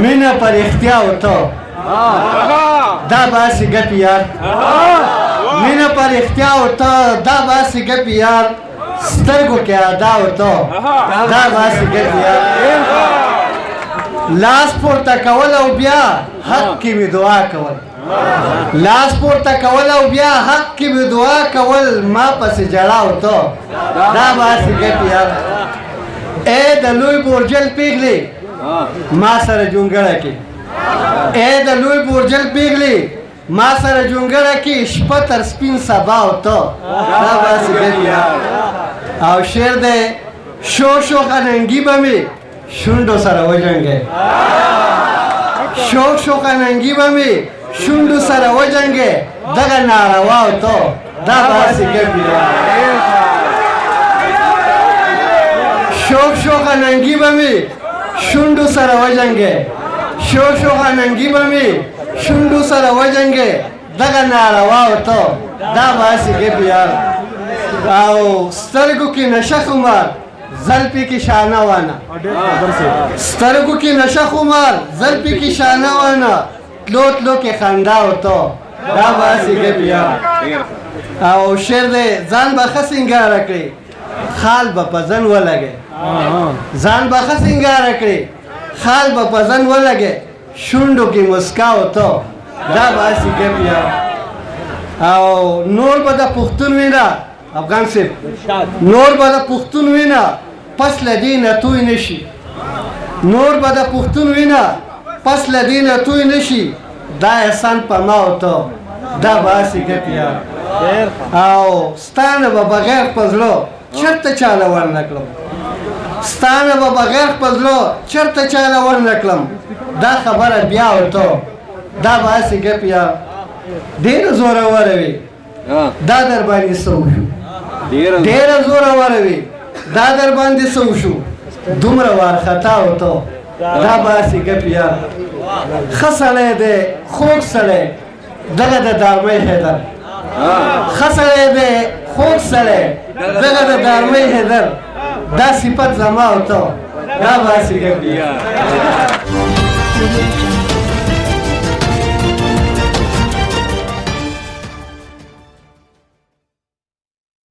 مینا پر اختیار تو دا باسی گپ یار مینا پر اختیار تو دا باسی گپ یار سترگو کې ادا تو دا باسی گپ یار لاس پورته کول او بیا حق کې می دعا کول لاس پورته کول او بیا حق کې می دعا کول ما پسې جړاو تو دا باسی گپ یار اے د لوی بورجل پیغلی ما سره جونګړه کې اے د لوی بورجل پیغلی ما سره جونګړه کې شپه تر سپین سبا او تو دا باسی گپ یار او شعر دی شو شو خننګي به مې شونډو سره وجنګې شو شو خننګي به مې شونډو سره وجنګې دغه ناروا او تو دا باسی گپ یار شوق شوق ننگی بمی شندو سر وجنگه شوق شوق ننگی بمی شندو سر وجنگه دغه نارواو تو دا باسی گپ یار او سترګو کې نشه خمار زلپی کې شانه وانه سترګو کې نشه خمار زلپی کې شانه وانه تلو تلو کې خندا و تو دا باسی گپ یار او شعر دی ځان به ښه سینګاره کړي خال به په ځن ولګي ځان به ښه سینګاره کړي خال به په ځن ولګي شونډو کې مسکا و تو دا باسی گپ یار او نور به د پښتون وینا افغان صاحب نور به د پښتون وینا پس له دې نه توی نشي نور به د پښتون وینا پس له دې نه توی نشي دا احسان په ما و تو دا باسی گپ یار او ستانه به بغیر په زړه چرته چاله ورنکړم ستانه به بغیر په زړه چرته چاله ورنکړم دا خبره بیا و تو دا باسی گپ یار ډېره زوروره وي دا در باندې څه وشو ډېره زوروره وي دا در باندې څه وشو دومره وارخطا و تو دا باسی گپ یار ښه سړی دی خوږ سړی دغه د دارمۍ حیدر ښه سړی دی خوږ سړی دغه د دارمۍ حیدر دا صفت زما و تو دا باسی گپ یار